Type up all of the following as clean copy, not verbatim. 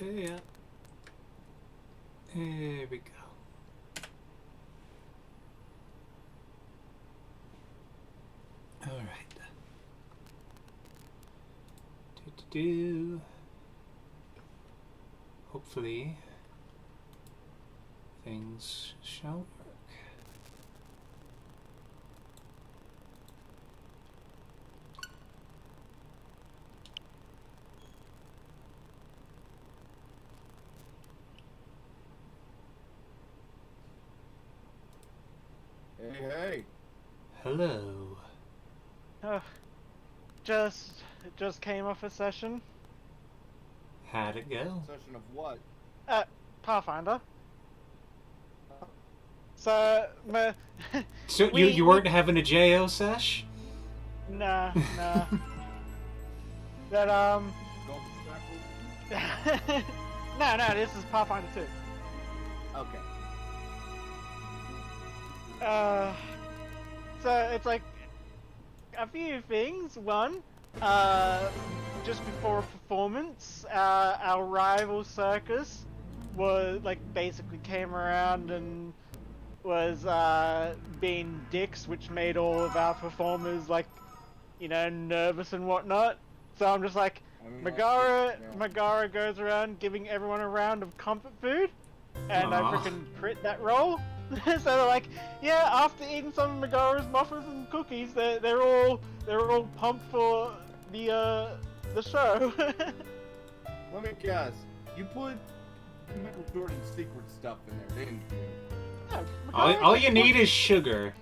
Yeah. There we go. All right. Hopefully, things shall work. Hey, hey. Hello. Just came off a session. How'd it go? Session of what? Pathfinder. So, So you weren't having a JO sesh? Nah. That Go backwards? No, this is Pathfinder 2. Okay. So it's like a few things. One, just before a performance, our rival circus was like basically came around and was being dicks, which made all of our performers like, nervous and whatnot. So I'm just like, Megara goes around giving everyone a round of comfort food, and I freaking crit that roll. So they're like, yeah, after eating some of Megara's muffins and cookies, they're all pumped for the show. Let me guess. You put Michael Jordan's secret stuff in there, didn't you? Yeah, All you need is sugar.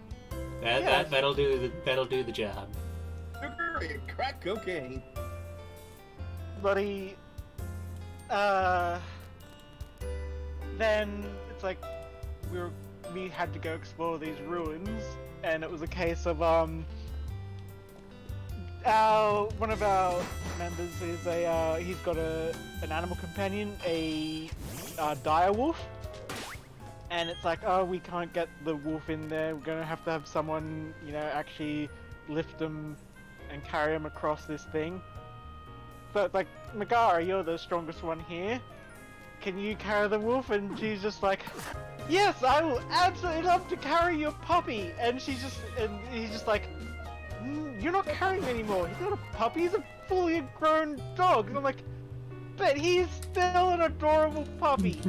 That'll do the job. Sugar and crack cocaine. Buddy, then it's like we had to go explore these ruins, and it was a case of one of our members is he's got an animal companion, a dire wolf, and it's like, oh, we can't get the wolf in there. We're gonna have to have someone, actually lift him and carry him across this thing. So it's like, Megara, you're the strongest one here. Can you carry the wolf? And she's just like, yes, I will absolutely love to carry your puppy. And he's just like, you're not carrying him anymore. He's not a puppy. He's a fully grown dog. And I'm like, but he's still an adorable puppy.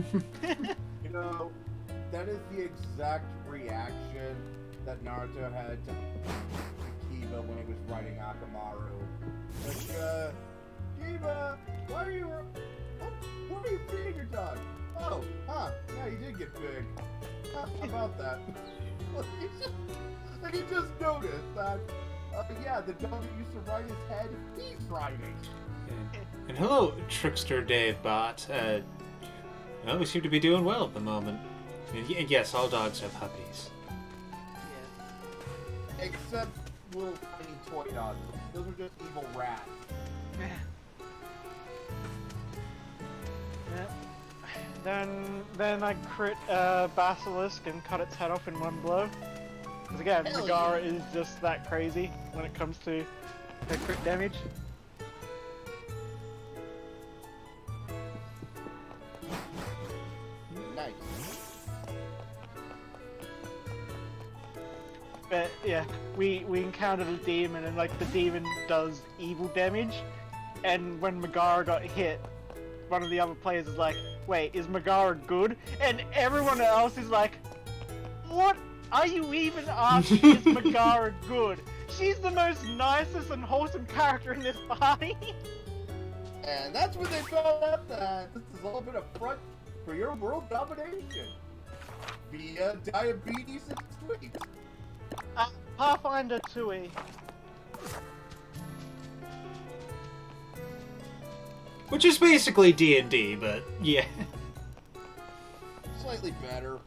That is the exact reaction that Naruto had to Kiba when he was writing Akamaru. Like, Kiba, why are you feeding your dog? Oh, yeah, he did get big. How about that? And he just noticed that, yeah, the dog that used to ride his head, he's riding. And hello, Trickster Dave Bot. We seem to be doing well at the moment. And yes, all dogs have puppies. Yeah. Except little tiny toy dogs. Those are just evil rats. Yeah. Then I crit Basilisk and cut its head off in one blow. Because again, Megara is just that crazy when it comes to her crit damage. Nice. But yeah, we encountered a demon, and like the demon does evil damage. And when Megara got hit, one of the other players is like, wait, is Megara good? And everyone else is like, what are you even asking? Is Megara good? She's the most nicest and wholesome character in this party. And that's when they found out that this has all been a front for your world domination via diabetes and sweets. Pathfinder 2E. Which is basically D&D, but yeah. Slightly better.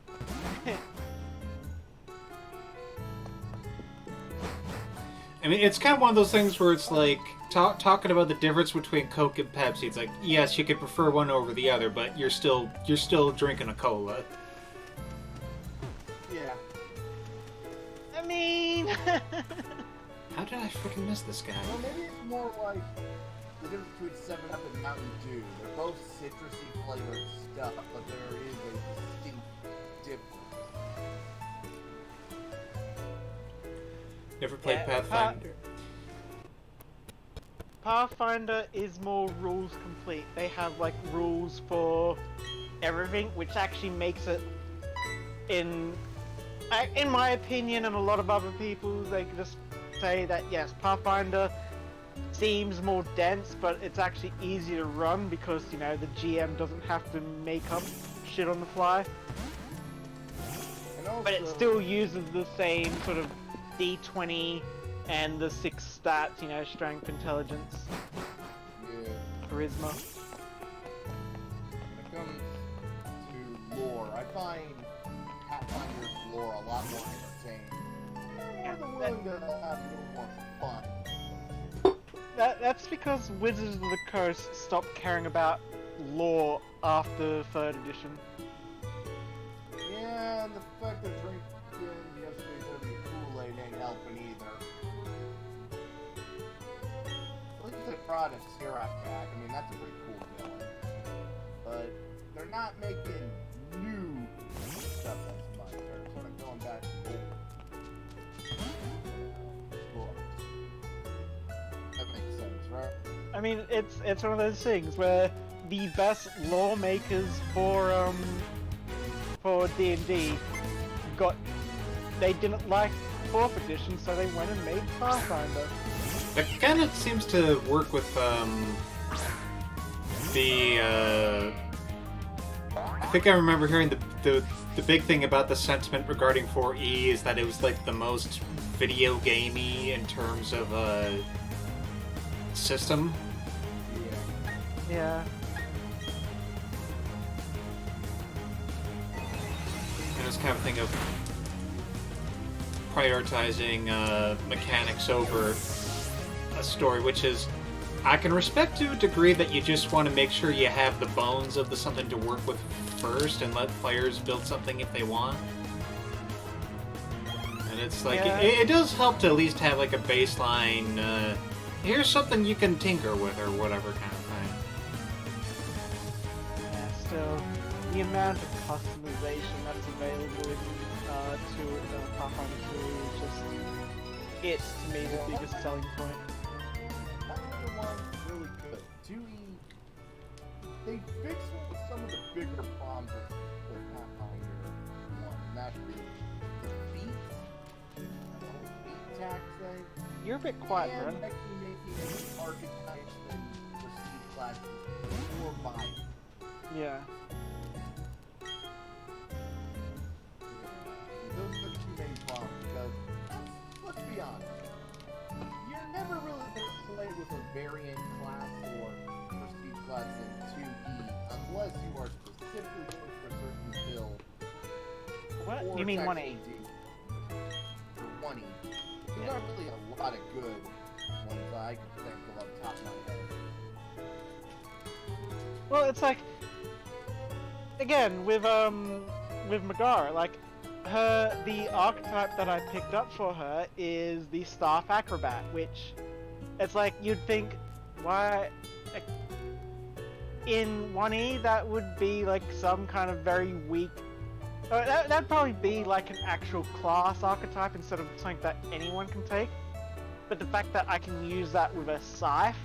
I mean, it's kind of one of those things where it's like talking about the difference between Coke and Pepsi. It's like, yes, you could prefer one over the other, but you're still drinking a cola. Yeah. I mean, How did I freaking miss this guy? Well, maybe it's more like the difference between 7-Up and Mountain Dew. They're both citrusy flavored stuff, but there is a distinct difference. Never played Yeah, Pathfinder. Pathfinder is more rules complete. They have like rules for everything, which actually makes it, in my opinion and a lot of other people, they just say that yes, Pathfinder seems more dense, but it's actually easier to run because, you know, the GM doesn't have to make up shit on the fly. And also, But it still uses the same sort of D20 and the 6 stats, you know, strength, intelligence, yeah, charisma. when it comes to lore, I find Pathfinder's lore a lot more entertaining. Yeah, I'm willing to have a little more fun. That's because Wizards of the Coast stopped caring about lore after 3rd edition. Yeah, and the fact that drinking yesterday's heavy Kool-Aid ain't helping either. At least they brought a Sirach back. I mean, that's a pretty cool villain. But they're not making new stuff as much. They're sort of going back to old books. That makes sense, right? I mean, it's one of those things where the best lawmakers for D&D they didn't like 4th edition, so they went and made Pathfinder. It kind of seems to work with I think I remember hearing the big thing about the sentiment regarding 4E is that it was like the most video gamey in terms of system. Yeah. And it's kind of a thing of prioritizing mechanics over a story, which is, I can respect to a degree that you just want to make sure you have the bones of something to work with first and let players build something if they want. And it's like, Yeah. it does help to at least have like a baseline, here's something you can tinker with or whatever kind of thing. Yeah, still, the amount of customization that's available in Pathfinder 2 is just, it's, to me, the biggest selling point. Pathfinder 1's really good. 2E, they fixed some of the bigger problems with Pathfinder 1, and that's really the beats, beat tax thing, You're a bit quiet, and man. actually making archetypes and prestige classes more viable. Yeah. Those are the two main problems, because, let's be honest, you're never really going to play with a variant class or prestige class in 2E unless you are specifically going for a certain build. What? Or You mean it's 1A? actually for 1E. There's not really a lot of good ones I can think of on top of my head. Well, it's like, again, with Megara, like, the archetype that I picked up for her is the Staff Acrobat, which, it's like, you'd think, why, like, in 1E, that would be, like, some kind of very weak, that'd probably be, like, an actual class archetype instead of something that anyone can take, but the fact that I can use that with a scythe,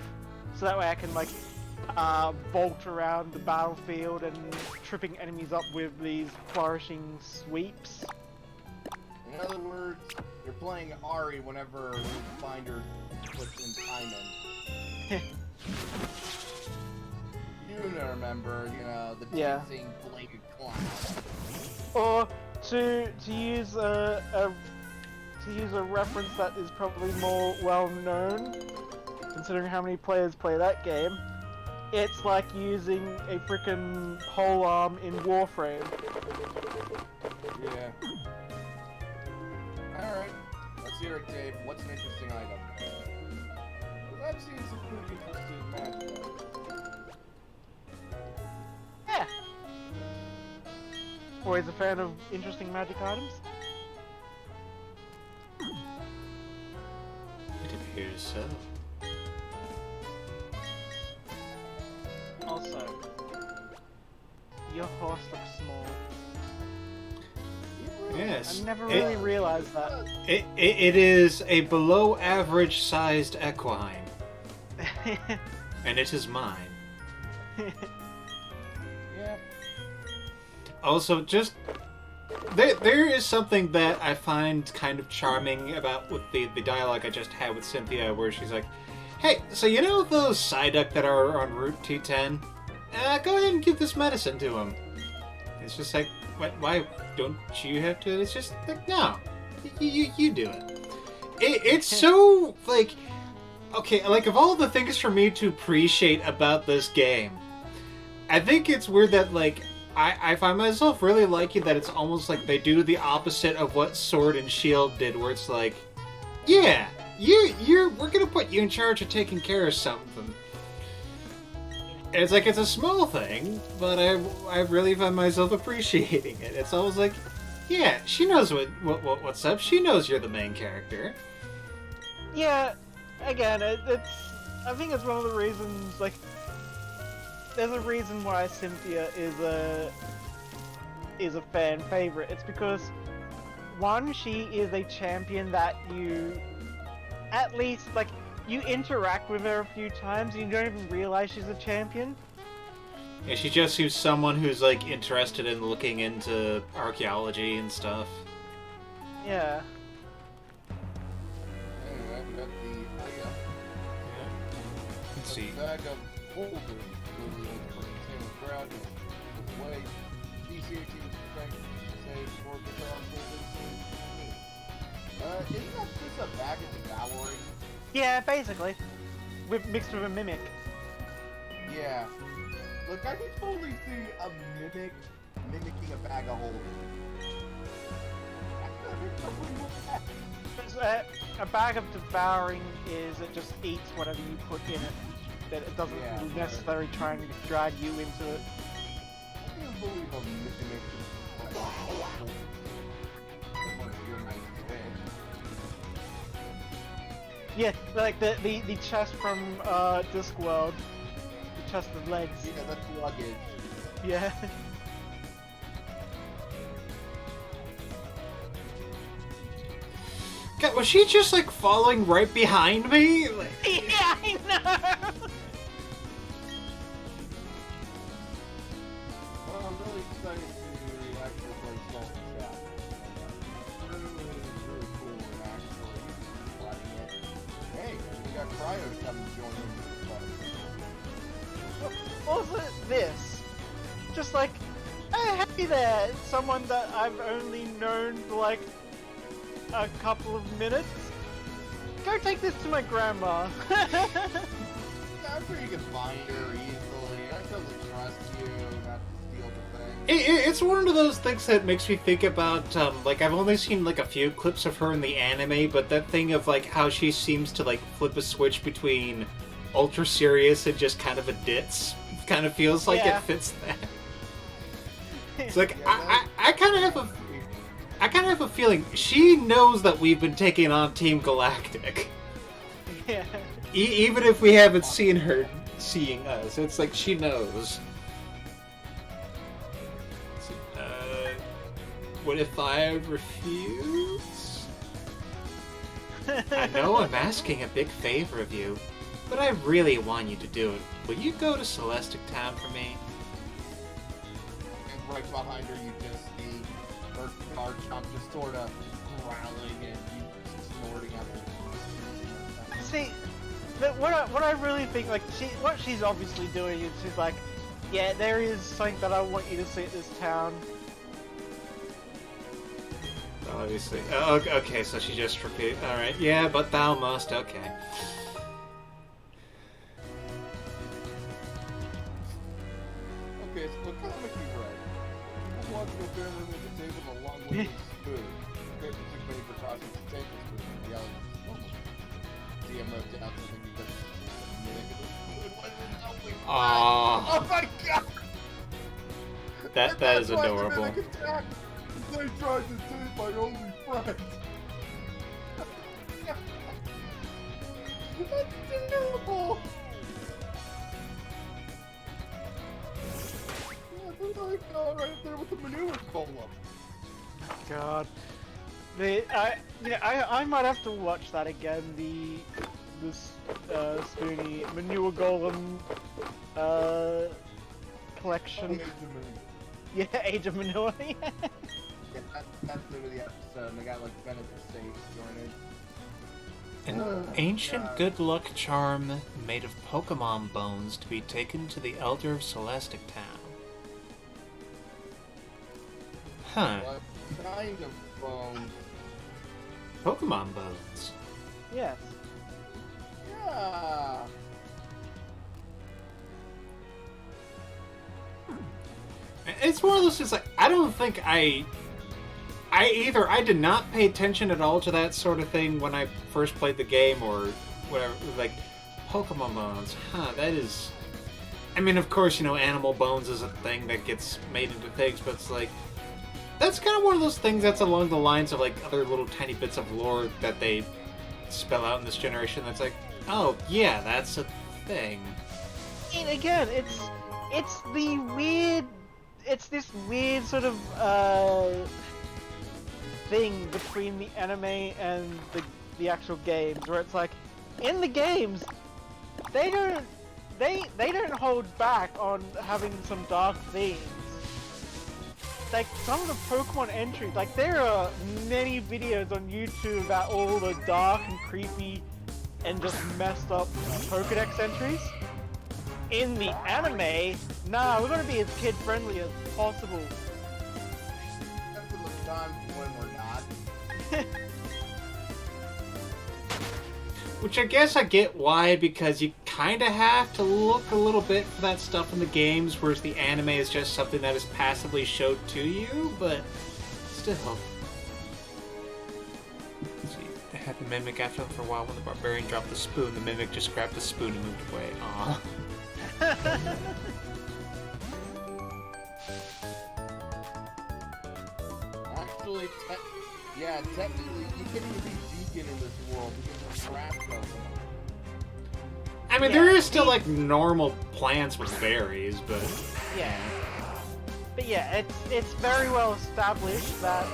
so that way I can, like, bolt around the battlefield and tripping enemies up with these flourishing sweeps. In other words, you're playing Ari whenever Finder puts in time in. You remember, you know, the Yeah. teasing bladed clown. Or to use a reference that is probably more well known, considering how many players play that game. It's like using a frickin' pole arm in Warframe. Yeah. Alright, let's hear it, Dave. What's an interesting item? 'Cause I've seen some pretty interesting magic. Yeah. Always a fan of interesting magic items? It appears so. your horse looks small. Yes. I never really realized that. It is a below average sized equine. And it is mine. Yeah. Also, just there is something that I find kind of charming about with the dialogue I just had with Cynthia, where she's like, "Hey, so you know those Psyduck that are on Route T10? Go ahead and give this medicine to them." It's just like, why don't you have to? It's just like, no, you do it. It's so like, okay, like of all the things for me to appreciate about this game, I think it's weird that like I find myself really liking that it's almost like they do the opposite of what Sword and Shield did, where it's like, yeah, we're gonna put you in charge of taking care of something. And it's like it's a small thing, but I really find myself appreciating it. It's always like, yeah, she knows what's up. She knows you're the main character. Yeah, again, it's. I think it's one of the reasons. Like, there's a reason why Cynthia is a fan favorite. It's because one, she is a champion that you, at least like. You interact with her a few times and you don't even realize she's a champion. Yeah, she just seems someone who's like interested in looking into archaeology and stuff. Yeah. Anyway, we got Let's see. bag of boulders moving over the same crowd with way. DC-18 strength saves for guitar boulders. Isn't that just a bag of devouring? Yeah, basically. Mixed with a mimic. Yeah. Look, I can totally see a mimic mimicking a bag of holding. A bag of devouring is it just eats whatever you put in it. That it doesn't necessarily try and drag you into it. I can't believe a mimic. Yeah, like the chest from Discworld. The chest of legs. Yeah, that's luggage. Yeah. God, was she just like following right behind me? Like... Yeah, I know! Well, I'm really excited to actually play Salt and Shadow. Really cool and actually watching it. Hey, we got Cryo coming to join in. Also, this. Just like, oh, hey there, someone that I've only known for like a couple of minutes. Go take this to my grandma. I'm sure you can find her easily. I totally trust you not to steal the thing. It's one of those things that makes me think about, like, I've only seen, like, a few clips of her in the anime, but that thing of, like, how she seems to, like, flip a switch between ultra serious and just kind of a ditz. Kind of feels like it fits that. It's like, Yeah, I kind of have a feeling she knows that we've been taking on Team Galactic. Yeah. Even if we haven't seen her seeing us, it's like she knows. What if I refuse? I know I'm asking a big favor of you, but I really want you to do it. Will you go to Celestic Town for me? And right behind her, you just see her Garchomp just sort of growling and you snorting at the. See, what I really think, like, what she's obviously doing is she's like, yeah, there is something that I want you to see at this town. Obviously. Oh, okay, so she just repeated. Alright, yeah, but thou must. Okay. Okay, so what comic you read? I'm watching a family with a table and a long wooden spoon. Okay, for 6 many precautions to take this spoon and yelling at this woman. DM wrote down something because Aww. oh my god! That is That's why the adorable. mimic attacked. They tried to save my only friend. That's terrible. Yeah, they're like, God. I might have to watch that again. This Spoony Manure Golem collection. Yeah, Age of Manure. Yeah, that's the name of the episode, and they got like benefit saves joining. An ancient good luck charm made of Pokemon bones to be taken to the Elder of Celestic Town. Huh. What kind of bones? Pokemon bones. Yes. Yeah. It's one of those things like, I don't think I did not pay attention at all to that sort of thing when I first played the game or whatever. Like, Pokemon bones, that is... I mean, of course, animal bones is a thing that gets made into things, but it's like... That's kind of one of those things that's along the lines of, like, other little tiny bits of lore that they spell out in this generation that's like, oh, yeah, that's a thing. And again, it's this weird sort of thing between the anime and the actual games, where it's like, in the games, they don't hold back on having some dark themes. Like, some of the Pokemon entries, like, there are many videos on YouTube about all the dark and creepy and just messed up Pokedex entries. In the anime, nah, we're gonna be as kid-friendly as possible. Except for the times when we're not. Which I guess I get why, because you kind of have to look a little bit for that stuff in the games, whereas the anime is just something that is passively showed to you, but still. Let's see, they had the Mimic after them for a while. When the Barbarian dropped the spoon, the Mimic just grabbed the spoon and moved away. Aww. Actually, technically, you can't even be vegan in this world because of trash Pokemon. I mean, there is still, like, normal plants with berries, but... Yeah. But yeah, it's very well established that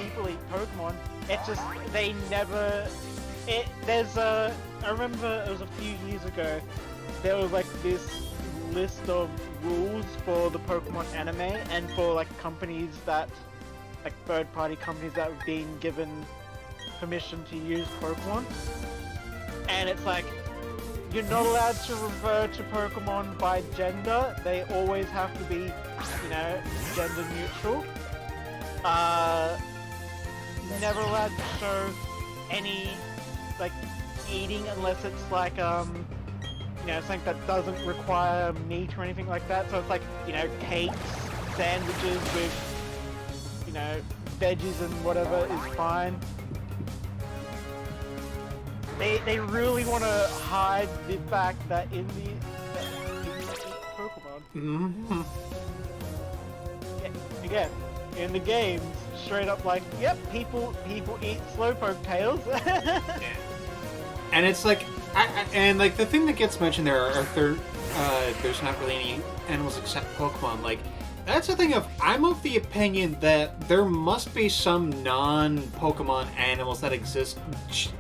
people eat Pokemon. It's just, they never... I remember it was a few years ago, there was, like, this list of rules for the Pokemon anime, and for, like, companies that... like, third-party companies that have been given permission to use Pokemon. And it's like, you're not allowed to refer to Pokemon by gender. They always have to be, gender neutral. Never allowed to show any, like, eating unless it's like, something that doesn't require meat or anything like that. So it's like, cakes, sandwiches with, veggies and whatever is fine. They really want to hide the fact that that you can eat Pokemon. Mm-hmm. Yeah, again, in the games, straight up like, yep, people eat Slowpoke tails. Yeah. And it's like, and like the thing that gets mentioned there are there's not really any animals except Pokemon. Like, that's the thing of, I'm of the opinion that there must be some non-Pokemon animals that exist,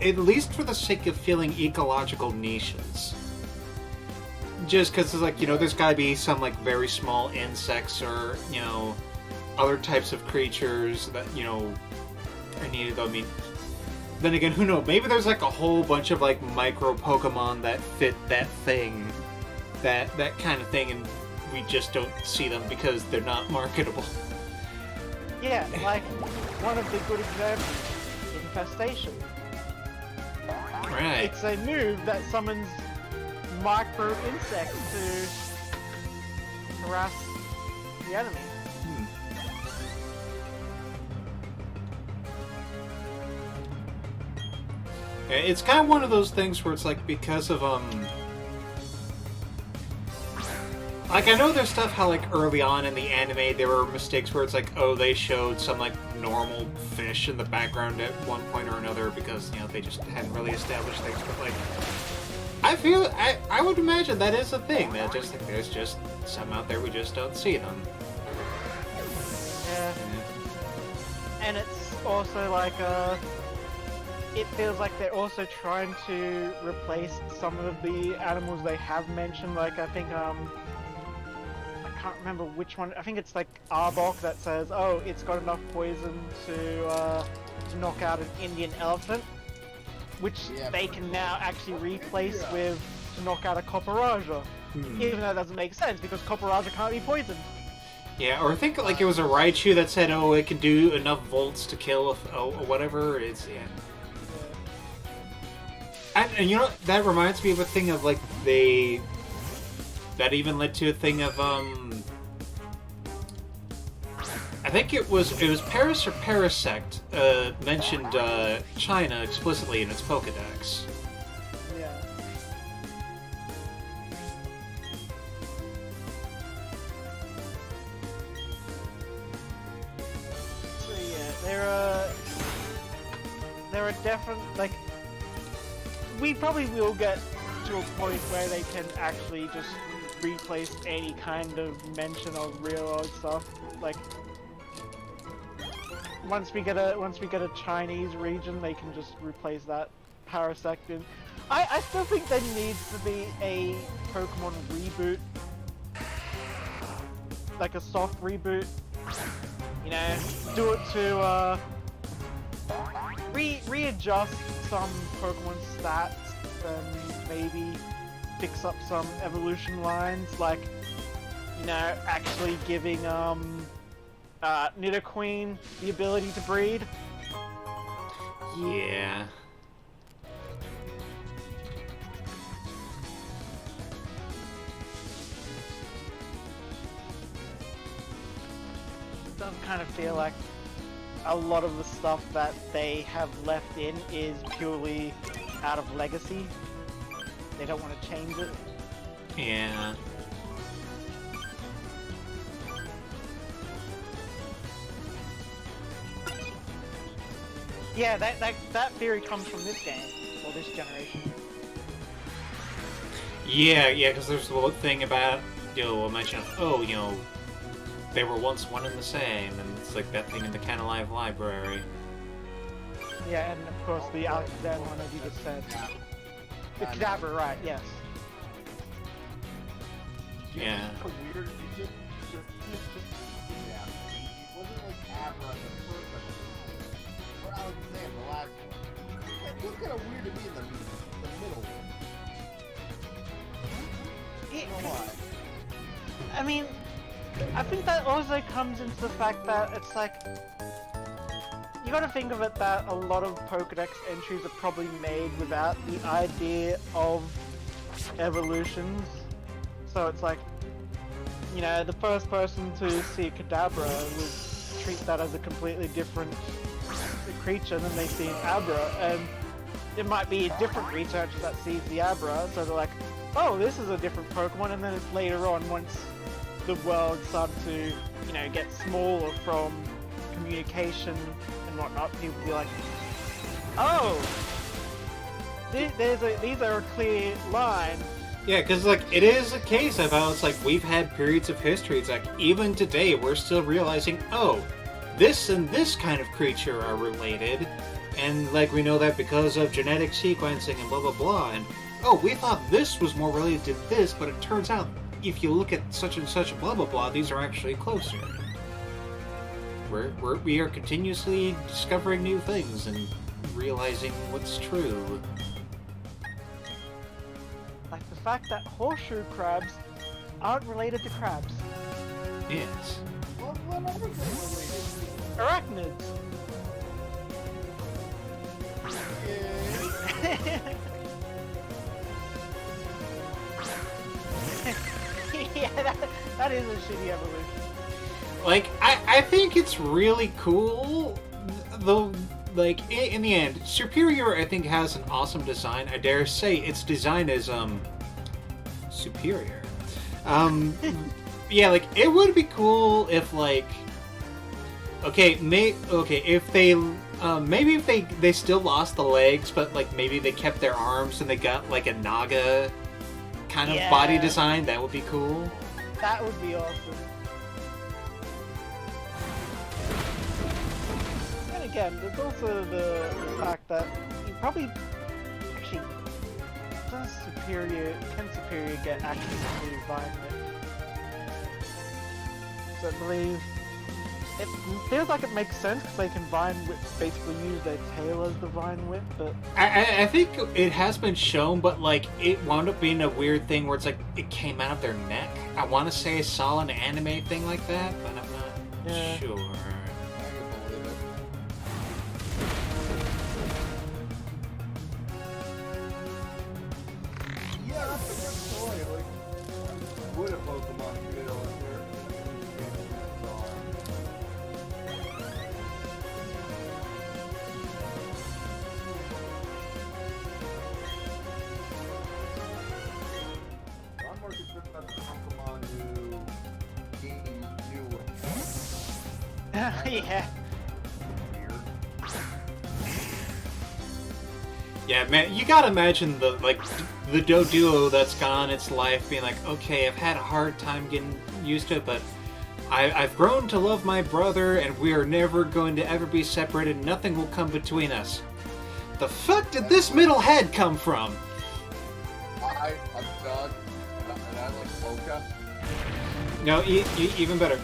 at least for the sake of filling ecological niches. Just because it's like, there's gotta be some, like, very small insects or, other types of creatures that, are needed. I mean, then again, who knows? Maybe there's, like, a whole bunch of, like, micro-Pokemon that fit that thing, that kind of thing, and we just don't see them because they're not marketable. Yeah, like, one of the good examples, Infestation. Right. It's a move that summons micro insects to harass the enemy. It's kind of one of those things where it's like, because of, like, I know there's stuff how, like, early on in the anime there were mistakes where it's like, oh, they showed some, like, normal fish in the background at one point or another because, they just hadn't really established things, but, like, I would imagine that is a thing, that just, like, there's just some out there we just don't see them. Yeah. and it's also like it feels like they're also trying to replace some of the animals they have mentioned. Like I think I can't remember which one. I think it's like Arbok that says, "Oh, it's got enough poison to knock out an Indian elephant," which they can now actually replace with to knock out a Copperaja. Even though it doesn't make sense because Copperaja can't be poisoned. Yeah, or I think like it was a Raichu that said, "Oh, it can do enough volts to kill or whatever." It's And you know that reminds me of a thing of like that even led to a thing of I think it was Paris or Parasect mentioned China explicitly in its Pokédex. Yeah. So yeah, there are different like. We probably will get to a point where they can actually just replace any kind of mention of real world stuff. Like once we get a Chinese region, they can just replace that Parasect in. I still think there needs to be a Pokemon reboot, like a soft reboot. You know, do it to readjust some Pokemon stats and maybe fix up some evolution lines, like, you know, actually giving Nidoqueen the ability to breed. Yeah. It does kind of feel like a lot of the stuff that they have left in is purely out of legacy. They don't want to change it. Yeah. Yeah, that theory comes from this game, or this generation. Yeah, because there's the whole thing about, you know, I mentioned, oh, you know, they were once one and the same, and it's like that thing in the Canalive library. Yeah, and of course the Alakazam one, as you just said. The Kadabra, right, yes. Yeah. Weird. It wasn't like Abra in the first one. Or Alexander, the last one. It feels kind of weird to be in the middle. I don't know why. I mean, I think that also comes into the fact that it's like, you gotta think of it that a lot of Pokedex entries are probably made without the idea of evolutions. So it's like, you know, the first person to see a Kadabra would treat that as a completely different creature than they see an Abra, and it might be a different researcher that sees the Abra, so they're like, oh, this is a different Pokemon, and then it's later on, once the world started to, you know, get smaller from communication and whatnot, people be like, oh, these are a clear line. Yeah, because, like, it is a case of how it's like we've had periods of history. It's like, even today, we're still realizing, oh, this and this kind of creature are related. And, like, we know that because of genetic sequencing and blah, blah, blah. And, oh, we thought this was more related to this, but it turns out, if you look at such and such blah, blah, blah, these are actually closer. We are continuously discovering new things and realizing what's true. Like the fact that horseshoe crabs aren't related to crabs. Yes. What other thing related? Arachnids. Yeah, that is a shitty evolution. Like, I think it's really cool, though, like, in the end, Superior, I think, has an awesome design. I dare say its design is, superior. Yeah, like, it would be cool if, like, if they, maybe if they still lost the legs, but, like, maybe they kept their arms and they got, like, a Naga kind of body design, that would be cool. That would be awesome. again, there's also the fact that you probably actually can Superior get access to the Vine Whip? So I believe it feels like it makes sense because they can Vine Whip, basically use their tail as the Vine Whip, but I think it has been shown, but like it wound up being a weird thing where it's like it came out of their neck. I want to say I saw an anime thing like that, but I'm not sure. I can believe it. Yeah, that's a good toy. Like, would a Pokemon fit on there? I'm more concerned about the Pokemon who gain new yeah. weird. Yeah, man, you gotta imagine the Doduo that's gone its life being like, okay, I've had a hard time getting used to it, but I've grown to love my brother, and we are never going to ever be separated. Nothing will come between us. The fuck did this middle head come from? I'm Doug, and I like Mocha. No, even better.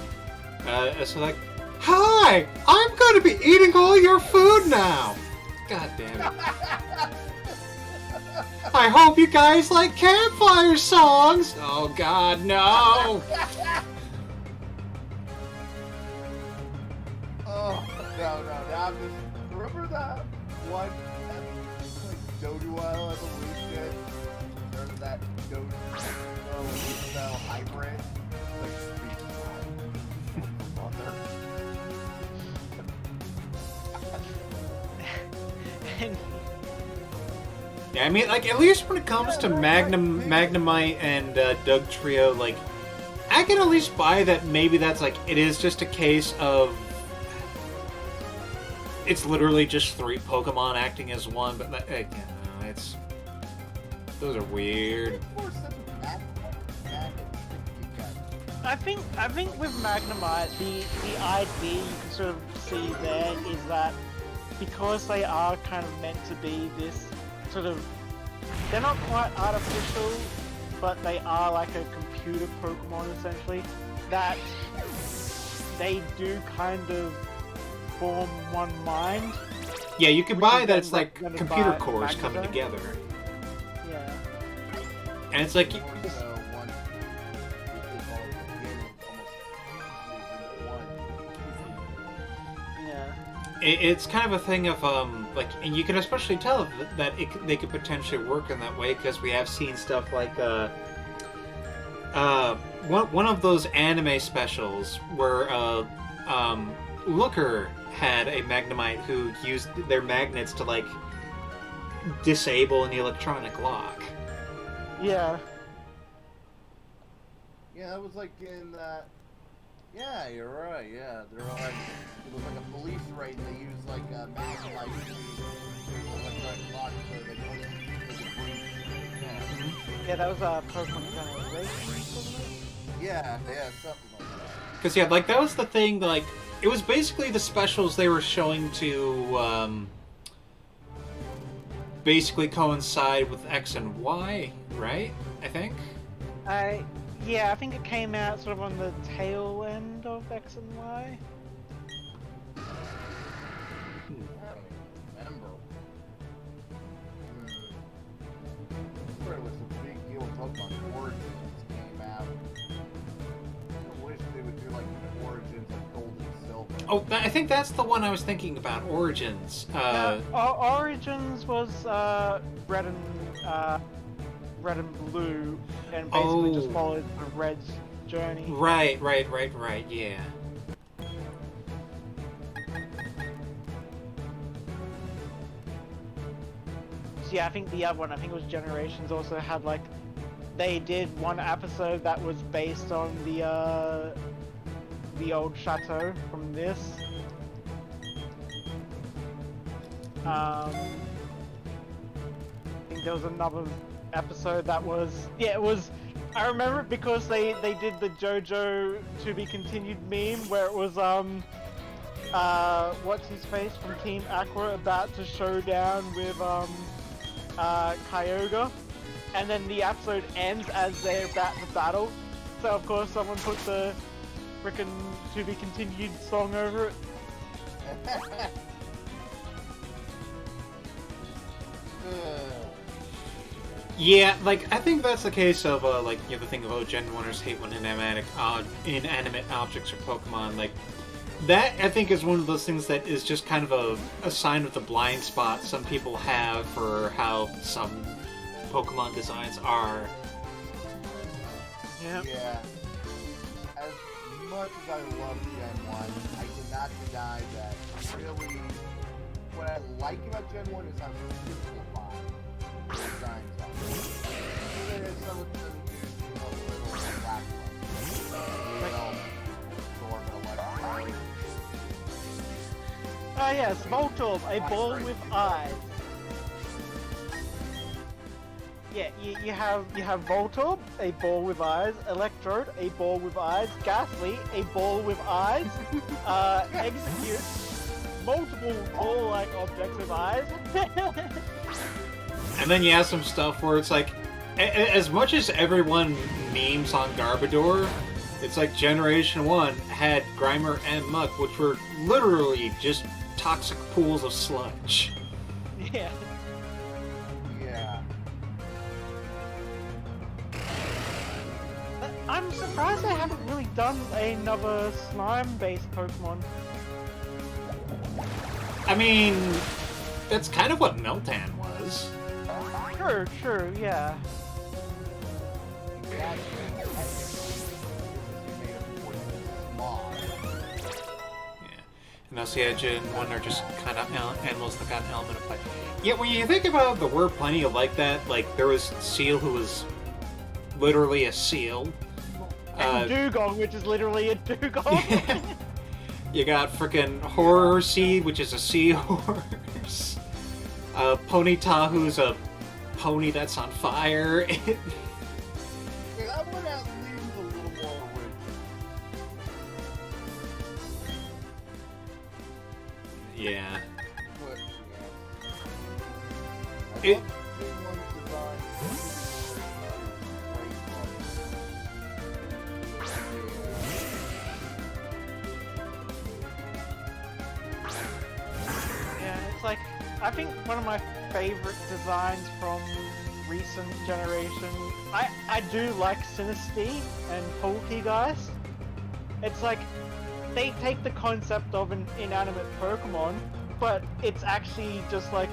So like, hi, I'm gonna be eating all your food now. God damn it. I hope you guys like campfire songs. Oh God, no. Oh, no, I'm just... Remember that one, like, Doduo evolution? Remember that Doduo style hybrid? Like, sweet mother. Yeah, I mean, like, at least when it comes to Magnemite and Doug Trio, like, I can at least buy that maybe that's, like, it is just a case of... It's literally just 3 Pokemon acting as one, but, like, you know, it's... Those are weird. I think with Magnemite, the idea you can sort of see there is that because they are kind of meant to be this sort of, they're not quite artificial, but they are like a computer Pokemon essentially, that they do kind of form one mind. Yeah, you can buy that it's like represented computer by cores Magnemite. coming together. Yeah. And it's like... Yeah. It's kind of a thing of, like, and you can especially tell that they could potentially work in that way, because we have seen stuff like, one of those anime specials where, Looker had a Magnemite who used their magnets to, like, disable an electronic lock. Yeah. Yeah, that was like in that. Yeah, you're right. Yeah, they're like it was like a police raid. And they used like Magnemite to electronic lock so they couldn't breach. Yeah. Yeah, that was a Pokemon Generation. Yeah, something like that. Because, yeah, like, that was the thing, like, it was basically the specials they were showing to, basically coincide with X and Y, right? I think? Yeah, I think it came out sort of on the tail end of X and Y. I don't even remember. I swear it was a big deal when Pokemon Origins came out. I wish they would do like an Origins like Gold and Silver. Oh, I think that's the one I was thinking about, Origins. Origins was red and blue, and basically just followed the Red's journey. Right, yeah. So yeah, I think the other one, I think it was Generations, also had like, they did one episode that was based on the old chateau from this. I think there was another episode that was, yeah, it was, I remember it because they did the JoJo to be continued meme where it was what's his face from Team Aqua about to show down with Kyogre, and then the episode ends as they're about to battle. So of course someone puts a frickin' to be continued song over it. Yeah, like, I think that's the case of, like, you know, the thing about Gen 1ers hate when inanimate objects or Pokemon, like, that, I think, is one of those things that is just kind of a sign of the blind spot some people have for how some Pokemon designs are. Yeah. Yeah. As much as I love Gen 1, I cannot deny that really what I like about Gen 1 is how simplified the designs are. Even if some of them use a little lackluster. Ah yes, Voltorb, a ball with eyes. Yeah, you have Voltorb, a ball with eyes, Electrode, a ball with eyes, Ghastly, a ball with eyes, Execute, multiple ball-like objects with eyes. And then you have some stuff where it's like, as much as everyone memes on Garbodor, it's like Generation 1 had Grimer and Muck, which were literally just toxic pools of sludge. Yeah. Yeah. I'm surprised they haven't really done another slime-based Pokemon. I mean, that's kind of what Meltan was. True, yeah. And also, yeah, Gen 1 are just kind of animals that got an element of play. Yeah, when you think about it, there were plenty of like that. Like, there was Seal, who was literally a seal. And Dugong, which is literally a Dugong. You got frickin' Horror Seed, which is a seahorse. Ponyta, who's a pony that's on fire. I would at least a little more original. Yeah. But, It- yeah. I love Gen 1's design. Yeah, it's like, I think one of my favorite designs from recent generation, I do like Sinistea and Poltegeist. It's like, they take the concept of an inanimate Pokemon, but it's actually just like,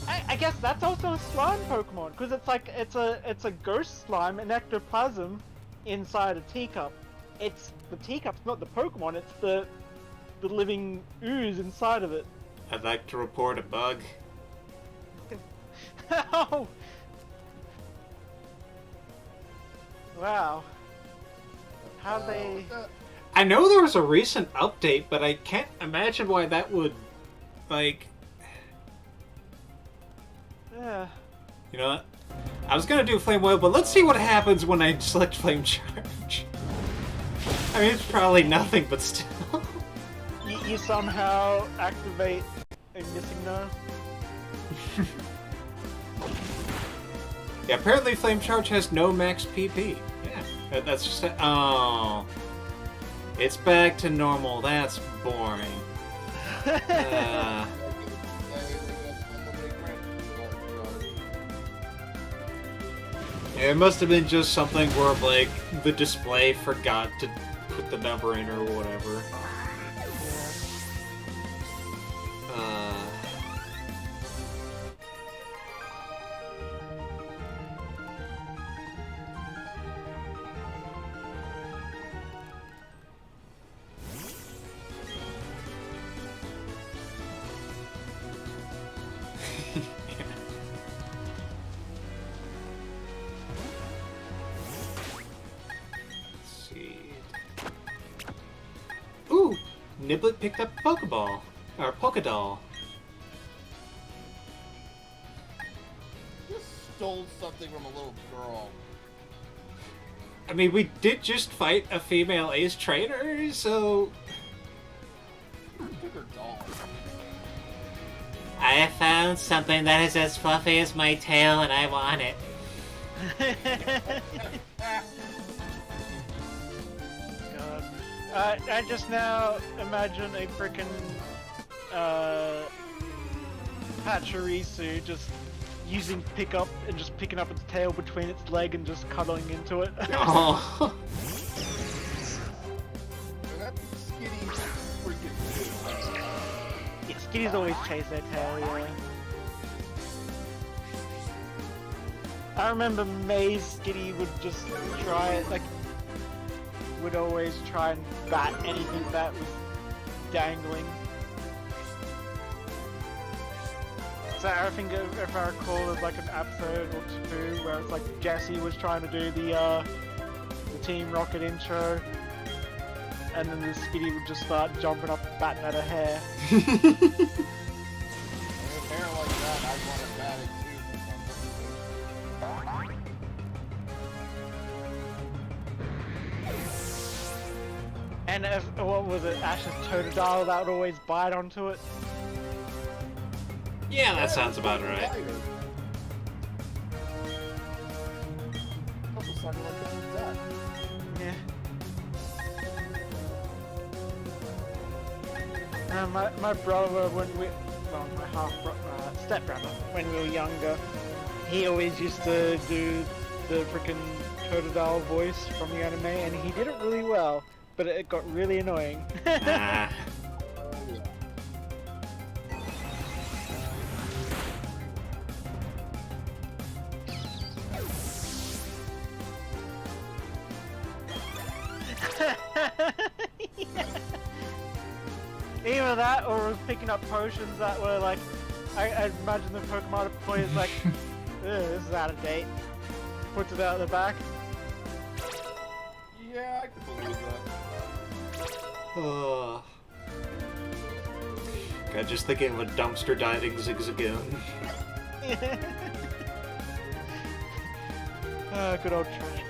I guess that's also a slime Pokemon, because it's like, it's a ghost slime, an ectoplasm, inside a teacup. It's, the teacup's not the Pokemon, it's the living ooze inside of it. I'd like to report a bug. Oh! Wow. How they... I know there was a recent update, but I can't imagine why that would, like... Yeah. You know what? I was gonna do Flame Whale, but let's see what happens when I select Flame Charge. I mean, it's probably nothing, but still. You somehow activate a missing nerve. Yeah, apparently Flame Charge has no max PP. Yeah, that's just it. Oh. It's back to normal. That's boring. It must have been just something where, like, the display forgot to put the number in or whatever. Ooh! Niblet picked up a Pokeball. Or Pokédoll. Just stole something from a little girl. I mean, we did just fight a female ace trainer, so... or doll? I have found something that is as fluffy as my tail, and I want it. God. I just now imagine a frickin' Pachirisu just using pickup and just picking up its tail between its leg and just cuddling into it. Oh. That's Skitty freaking Yeah, Skitties always chase their tail, yeah. I remember May's Skitty would just try it, like, would always try and bat anything that was dangling. So I think if I recall, there's like an episode or two where it's like Jesse was trying to do the Team Rocket intro, and then the Skitty would just start jumping up, batting at her hair. With hair like that, I want to bat it too for some reason. And if, what was it, Ash's Totodile that would always bite onto it? Yeah, that sounds about right. Almost sounded like a duck. Yeah. My brother, when we, well, my stepbrother, when we were younger, he always used to do the frickin' Totodile voice from the anime, and he did it really well, but it got really annoying. Ah. Yeah. Either that, or was picking up potions that were like, I imagine the Pokemon employee is like, this is out of date. Puts it out of the back. Yeah, I can believe that. Oh. God, just thinking of a dumpster diving Zigzagoon. Good old trash panda.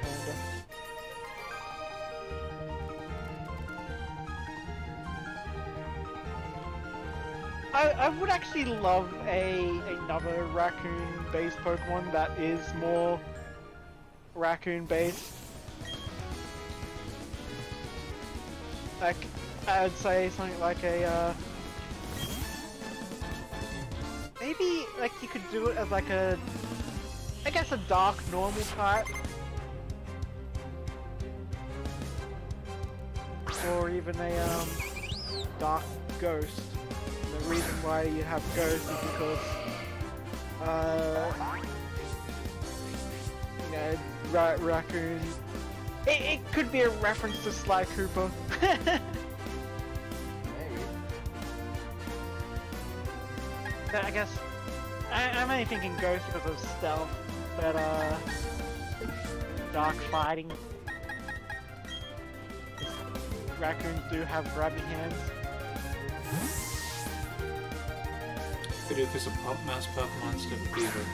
I would actually love another raccoon-based Pokemon that is more raccoon-based. Like, I'd say something like a, maybe, like, you could do it as like a, I guess a dark normal type. Or even a, dark ghost. The reason why you have ghosts is because, you know, raccoons. It could be a reference to Sly Cooper. Maybe. But I guess I'm only thinking ghost because of stealth, but dark fighting. Raccoons do have grabby hands. Bidoof is a mouse Pokemon instead of a beaver.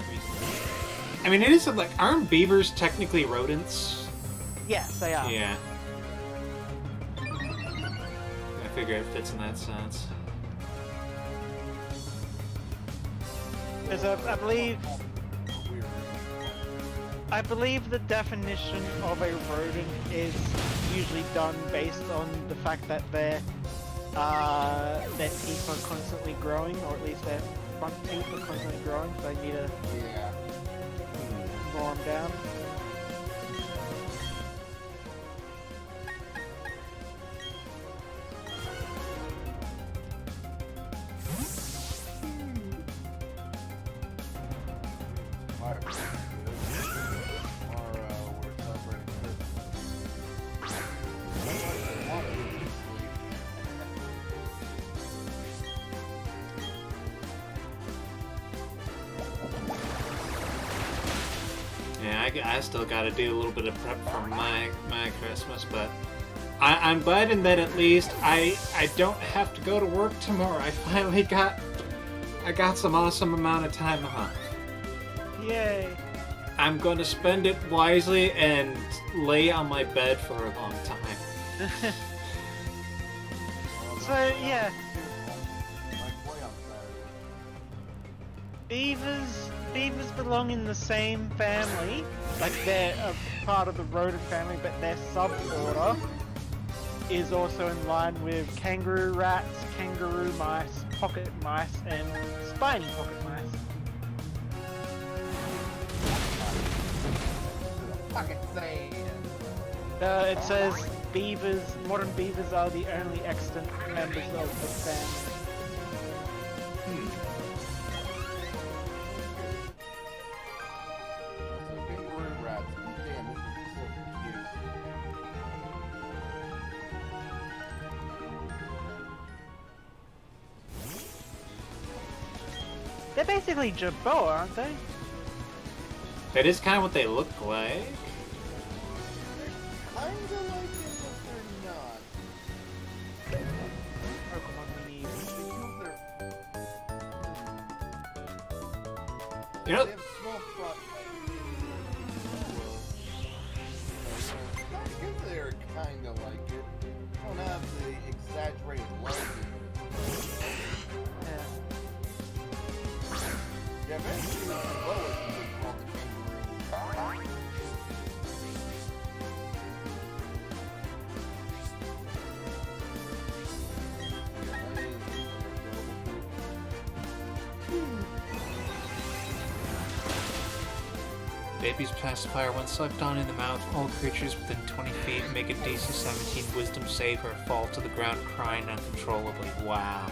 I mean, it is like, aren't beavers technically rodents? Yes, they are. Yeah. I figure it fits in that sense. Because I believe the definition of a rodent is usually done based on the fact that their teeth are constantly growing, or at least their front teeth are constantly growing, so they need to gnaw them down. I still gotta do a little bit of prep for my Christmas, but I'm glad in that at least I don't have to go to work tomorrow. I finally got some awesome amount of time off. Yay! I'm going to spend it wisely and lay on my bed for a long time. So yeah, Beavers belong in the same family. Like they're a part of the rodent family, but their suborder is also in line with kangaroo rats, kangaroo mice, pocket mice, and spiny pocket mice. Fucking saying. It says modern beavers are the only extant members of the family. Kangaroo rats. Damn, this is so cute. They're basically Jerboa, aren't they? That is kind of what they look like. Kinda like it, but they're not. Pokemon we need. You know, They have small I guess they're kinda like it. Don't have the exaggerated legs. Yeah. Yeah, eventually the lowest is called the kangaroo. baby's pacifier, when sucked on in the mouth, all creatures within 20 feet make a DC 17 wisdom save or fall to the ground crying uncontrollably. Wow.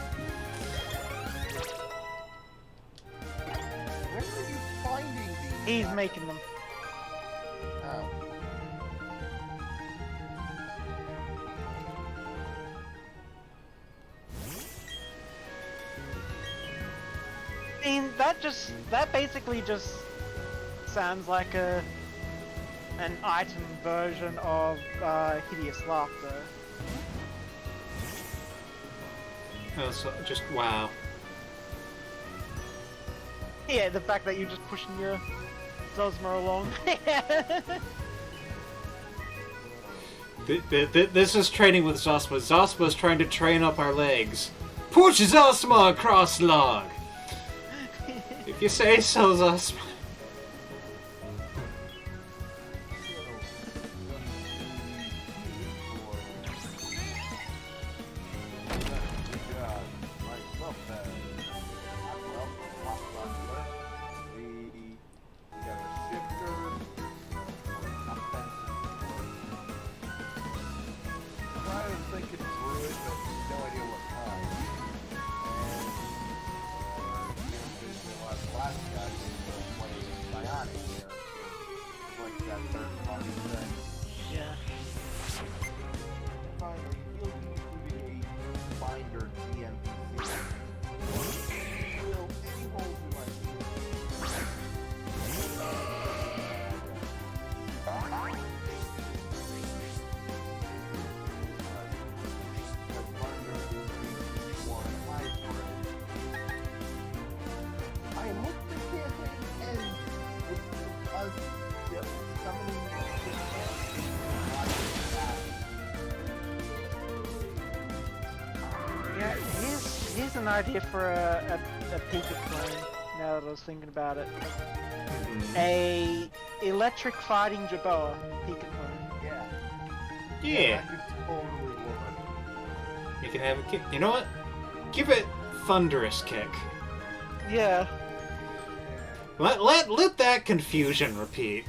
Where are you finding these? He's making them. Oh. I mean, that basically just sounds like an item version of Hideous Laughter. Oh, so just wow. Yeah, the fact that you're just pushing your Zosma along. This is training with Zosma. Zosma's trying to train up our legs. Push Zosma across log! If you say so, Zosma. Yeah. Finally, you'll be including a binder TMPC. Will any holes in my I hope the campaign ends with us summoning Yeah, here's an idea for a Pika clone, now that I was thinking about it. A electric fighting Jerboa Pika clone. Yeah. Yeah. That could totally work. You can have a kick. You know what? Give it Thunderous Kick. Yeah. Let that confusion repeat.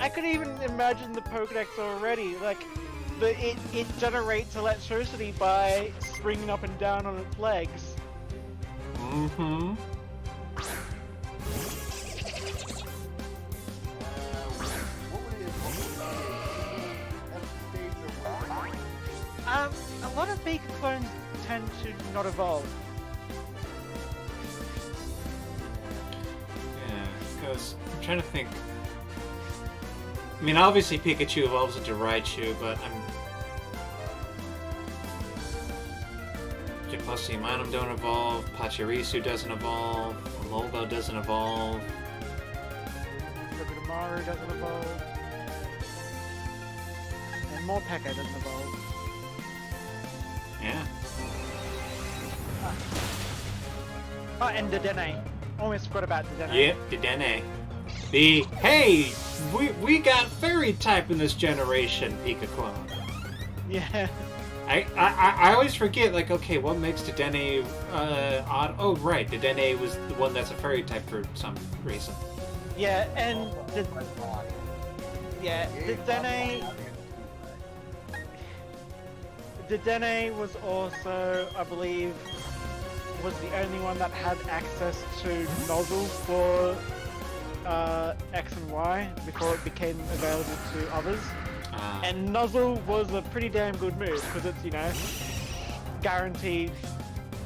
I could even imagine the Pokedex already. Like, it generates electricity by springing up and down on its legs. Mm-hmm. A lot of Pika clones tend to not evolve. Yeah, because I'm trying to think. I mean, obviously Pikachu evolves into Raichu, but Giplocymanum don't evolve, Pachirisu doesn't evolve, Molgo doesn't evolve. Togedemaru doesn't evolve. Morpeko doesn't evolve. Yeah. Oh, and Dedenne. Almost forgot about Dedenne. Yep, Dedenne. Hey, we got fairy type in this generation, Pika clone. Yeah. I always forget, like, okay, what makes Dedenne odd? Oh, right, Dedenne was the one that's a fairy type for some reason. Yeah, and Oh my God. Dedenne was also, I believe, was the only one that had access to nozzle for X and Y before it became available to others. And nozzle was a pretty damn good move because it's, you know, guaranteed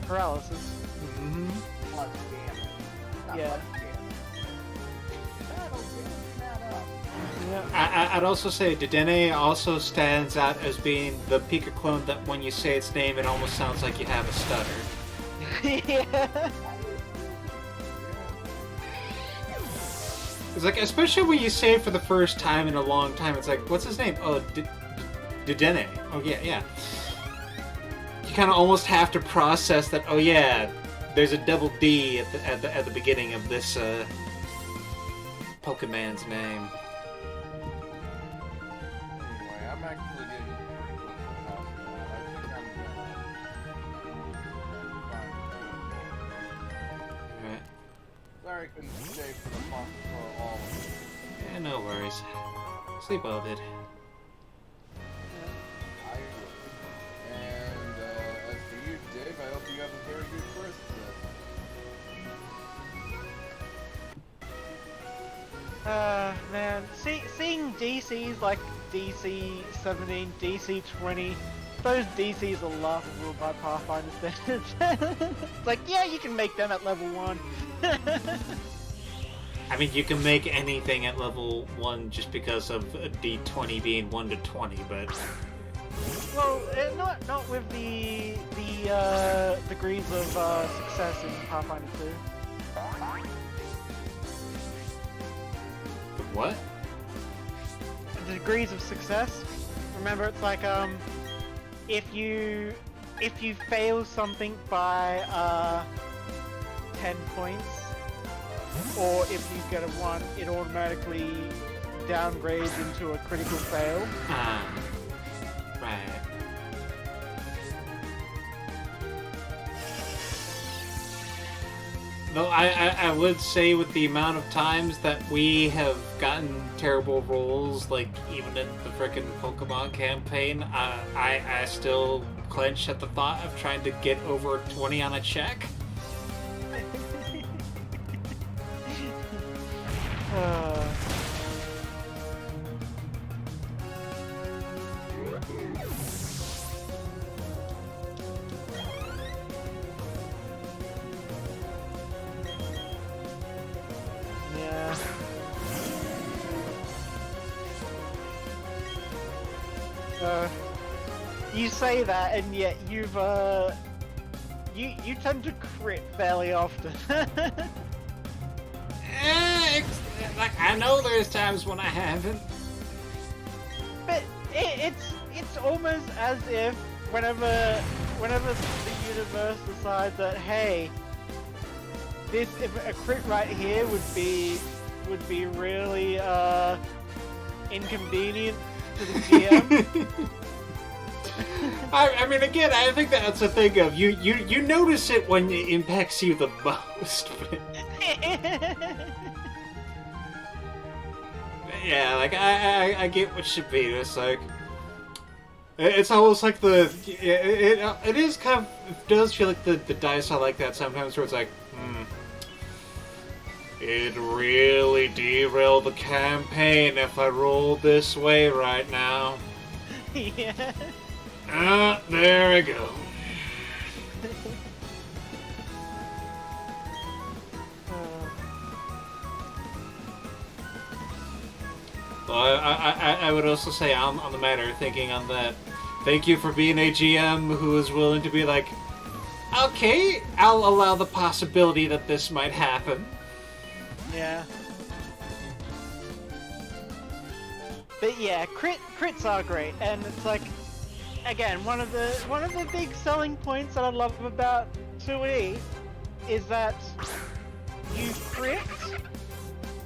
paralysis. Mm-hmm. Plus damage. Not Yeah. much damage. That'll damage that up. Yeah. I'd also say Dedenne also stands out as being the Pika clone that when you say its name, it almost sounds like you have a stutter. Yeah. It's like, especially when you say it for the first time in a long time, it's like, what's his name? Oh, Dedenne. Oh, yeah. You kind of almost have to process that, oh yeah, there's a double D at the beginning of this Pokemon's name. Anyway, I'm actually getting pretty close to the house now. I think I'm gonna find Alright. Sorry I couldn't stay for the fun for all of it. Yeah, no worries. Sleep well, dude. I will. And as for you, Dave, I hope you have a very good Christmas. Man, seeing DCs like DC 17, DC 20, those DCs are laughable by Pathfinder standards. It's like, yeah, you can make them at level 1. I mean, you can make anything at level 1 just because of a D20 being 1 to 20, but... Well, not with the degrees of success in Pathfinder 2. What? The degrees of success. Remember, it's like if you fail something by 10 points, or if you get a 1, it automatically downgrades into a critical fail. Right. Though I would say with the amount of times that we have gotten terrible rolls, like even in the frickin' Pokemon campaign, I still clench at the thought of trying to get over 20 on a check. Yeah. You say that, and yet you've you tend to crit fairly often. Like, I know there's times when I haven't. But it's almost as if whenever the universe decides that, hey, if a crit right here would be really inconvenient to the GM. I mean, again, I think that's a thing of you notice it when it impacts you the most. But... yeah, like I get what should be. It's like it's almost like it is kind of, it does feel like the dice are like that sometimes, where it's like, it really derailed the campaign if I roll this way right now. Yeah. There we go. Well, I would also say on the matter, thinking on that, thank you for being a GM who is willing to be like, okay, I'll allow the possibility that this might happen. Yeah. But yeah, crits are great, and it's like, again, one of the big selling points that I love about 2E is that you crit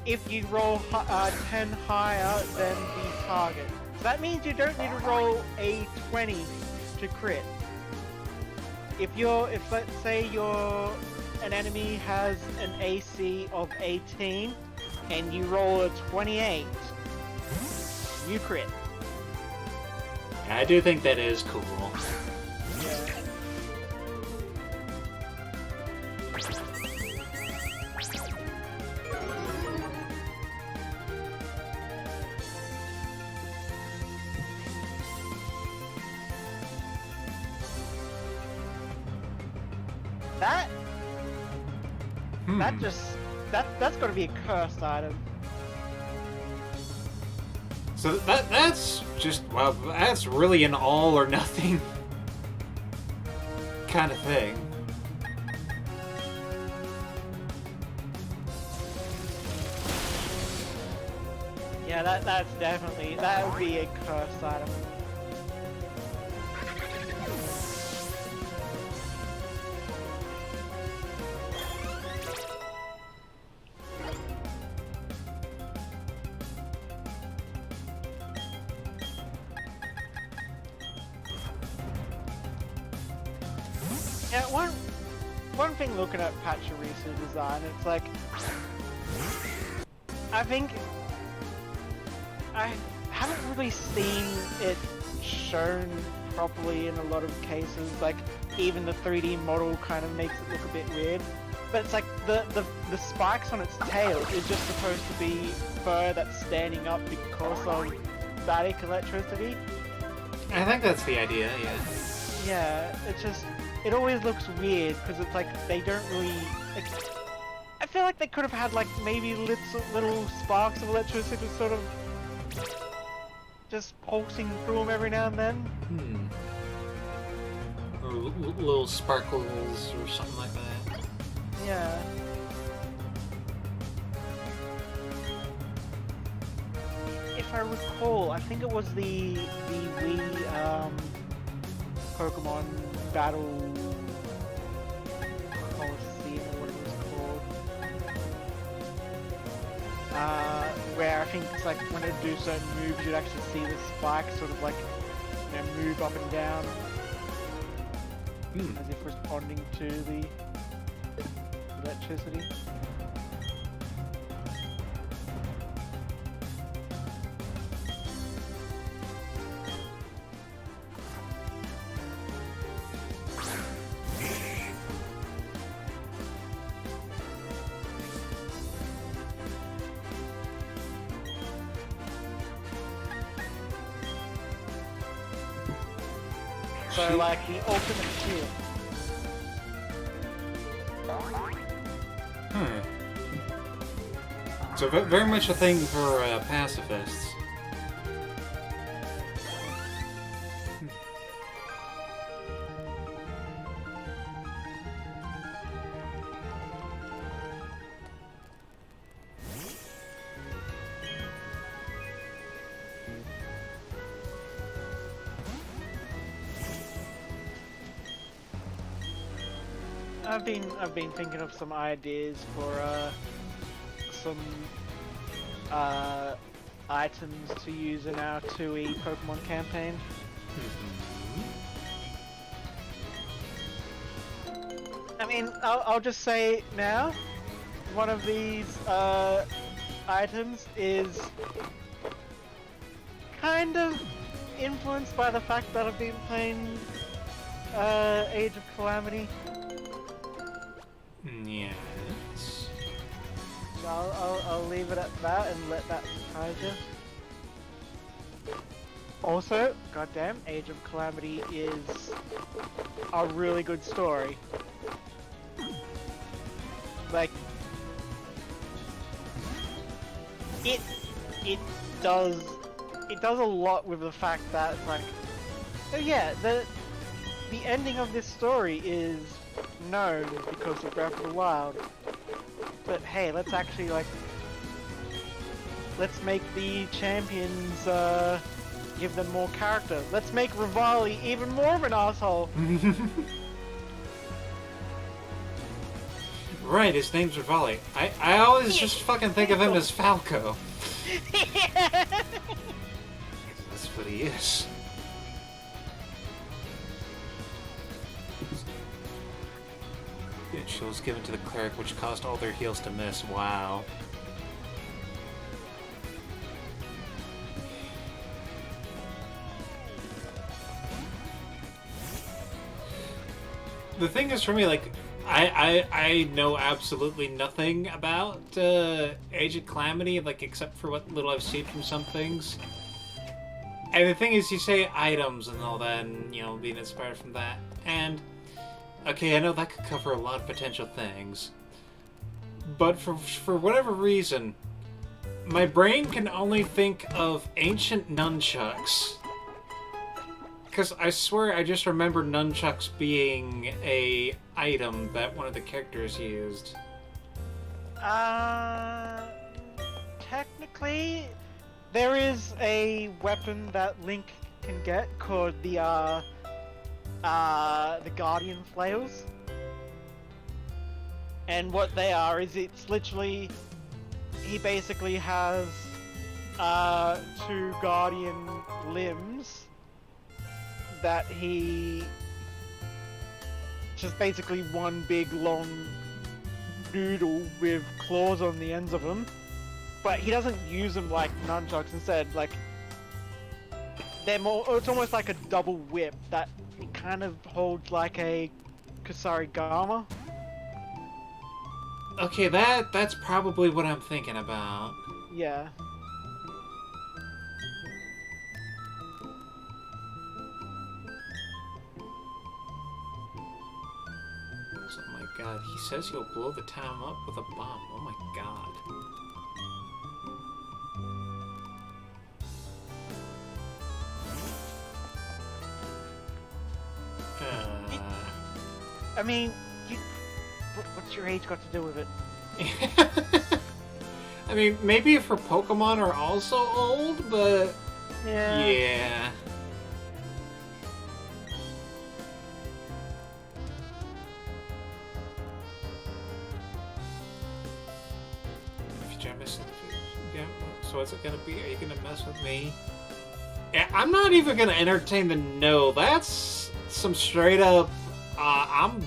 if you roll 10 higher than the target. So that means you don't need to roll a 20 to crit. If let's say an enemy has an AC of 18 and you roll a 28, you crit. I do think that is cool. Yeah. That's gotta be a cursed item. So that's just, well, that's really an all or nothing kind of thing. Yeah, that would be a cursed item. Yeah, one thing looking at Pachirisa's design, it's like, I think I haven't really seen it shown properly in a lot of cases. Like, even the 3D model kind of makes it look a bit weird. But it's like the spikes on its tail is just supposed to be fur that's standing up because of static electricity. I think that's the idea, yeah. Yeah, it's just, it always looks weird because it's like they don't really. Like, I feel like they could have had like maybe little sparks of electricity sort of just pulsing through them every now and then. Or little sparkles or something like that. Yeah. If I recall, I think it was the Wii Pokemon Battle Coliseum or what it was called. Where I think it's like when it do certain moves, you'd actually see the spikes sort of like, you know, move up and down as if responding to the electricity. So like the ultimate shield. So very much a thing for pacifists. I've been thinking of some ideas for some items to use in our 2E Pokemon campaign. I mean, I'll just say now, one of these items is kind of influenced by the fact that I've been playing Age of Calamity. Yes. So I'll leave it at that and let that surprise you. Also, goddamn, Age of Calamity is a really good story. Like, it does a lot with the fact that it's like, oh yeah, the ending of this story is known because of Breath of the Wild. But hey, let's actually like let's make the champions give them more character. Let's make Rivali even more of an asshole. Right, his name's Rivali. I always just fucking think of him as Falco. That's what he is. She was given to the cleric, which caused all their heals to miss. Wow. The thing is, for me, like, I know absolutely nothing about Agent Calamity, like, except for what little I've seen from some things. And the thing is, you say items and all that, and, you know, being inspired from that, and... Okay, I know that could cover a lot of potential things. But for whatever reason, my brain can only think of ancient nunchucks. Because I swear I just remember nunchucks being a item that one of the characters used. Technically, there is a weapon that Link can get called the Guardian Flails. And what they are is it's literally... He basically has 2 Guardian limbs that he... Just basically one big long noodle with claws on the ends of them. But he doesn't use them like nunchucks. Instead, like... They're more... It's almost like a double whip that it kind of holds like a Kusarigama. Okay, that's probably what I'm thinking about. Yeah. Oh my god, he says he'll blow the town up with a bomb. Oh my god. I mean, what's your age got to do with it? I mean, maybe if her Pokemon are also old, but... Yeah. If you mess with me, so what's it gonna be? Are you gonna mess with me? Yeah, I'm not even gonna entertain the no. That's some straight up... I'm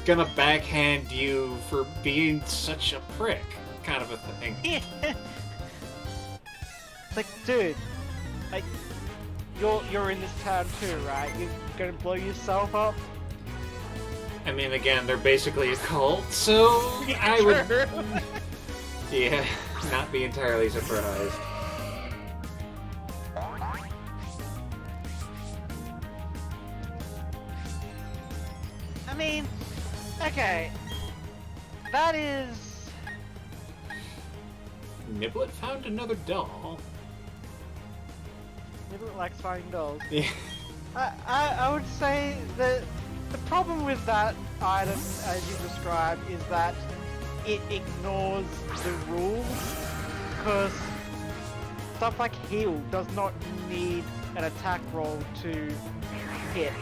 gonna backhand you for being such a prick, kind of a thing. It's like, dude, like, you're in this town too, right? You're gonna blow yourself up? I mean, again, they're basically a cult, so I would... Yeah, not be entirely surprised. I mean, okay, that is... Niblet found another doll. Niblet likes finding dolls. Yeah. I would say that the problem with that item, as you described, is that it ignores the rules, because stuff like heal does not need an attack roll to hit.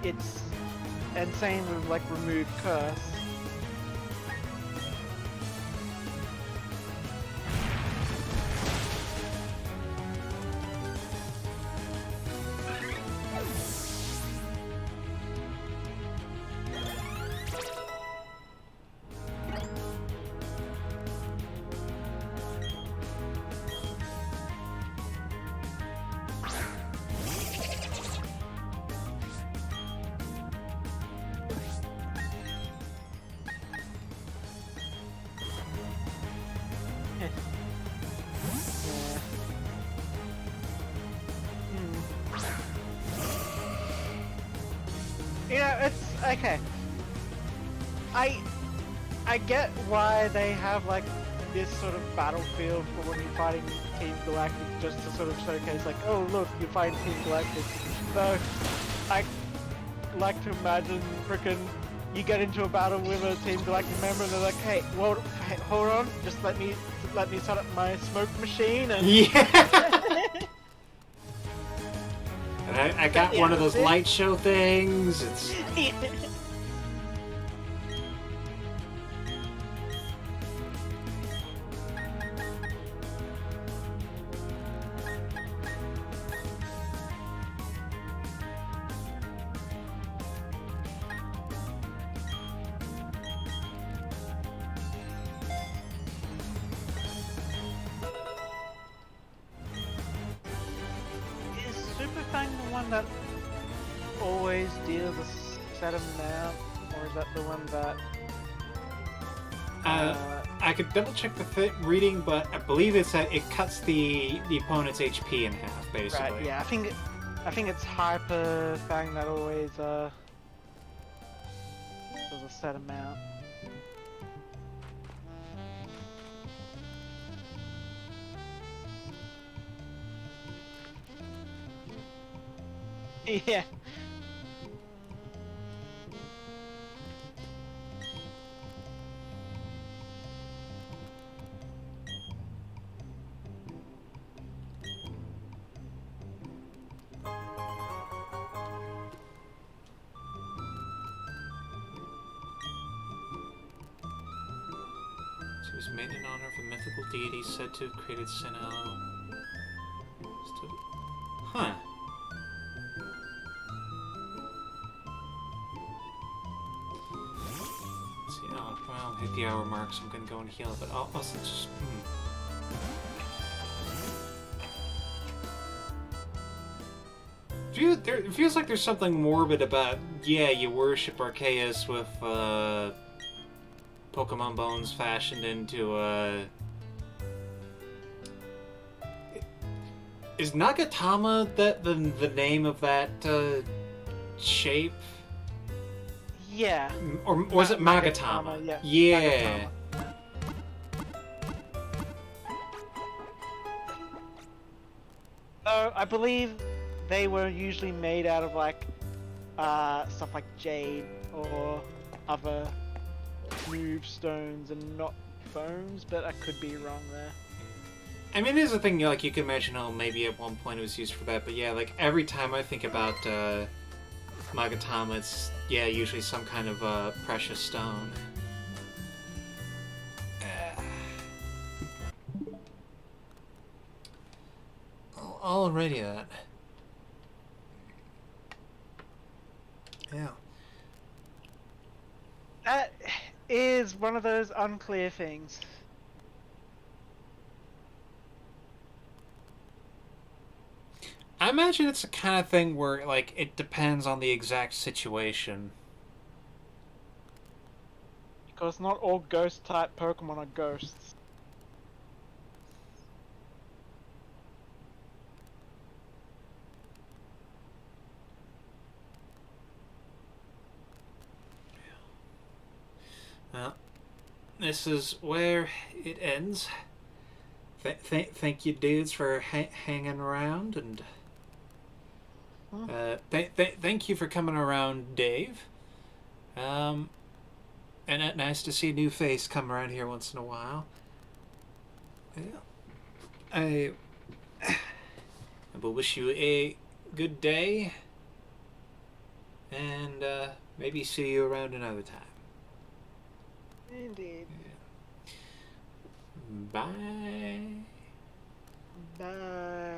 It's... And same with, like, remove curse. You know, it's okay. I get why they have like this sort of battlefield for when you're fighting Team Galactic, just to sort of showcase like, oh look, you're fighting Team Galactic. Though I like to imagine frickin' you get into a battle with a team like a member, and they're like, hey, well, hey, hold on, just let me set up my smoke machine and. Yeah. And I got Yeah, one of those that's it. light show things. It's Is Super Fang the one that always deals a set amount, or is that the one that? I could double check the reading, but I believe it's that it cuts the opponent's HP in half, basically. Right. Yeah, I think it's Hyper Fang that always does a set amount. Yeah. It was made in honor of a mythical deity said to have created Sinnoh. Huh. Let's see. Oh, well, hit the hour mark, so I'm gonna go and heal it. But also just. It feels like there's something morbid about, yeah, you worship Arceus with Pokemon bones fashioned into Is Nagatama the name of that shape? Yeah. Or was it Magatama? Yeah. Yeah. Magatama. I believe they were usually made out of like stuff like jade or other smooth stones and not bones, but I could be wrong there. I mean, there's a thing, like, you can imagine, oh, maybe at one point it was used for that, but yeah, like, every time I think about Magatama, it's, yeah, usually some kind of precious stone. Alrighty then. Yeah. That is one of those unclear things. I imagine it's the kind of thing where, like, it depends on the exact situation. Because not all ghost-type Pokemon are ghosts. Well, this is where it ends. Thank you, dudes, for hanging around, and thank you for coming around, Dave. And nice to see a new face come around here once in a while. Yeah. I will wish you a good day, and maybe see you around another time. Indeed. Bye. Bye.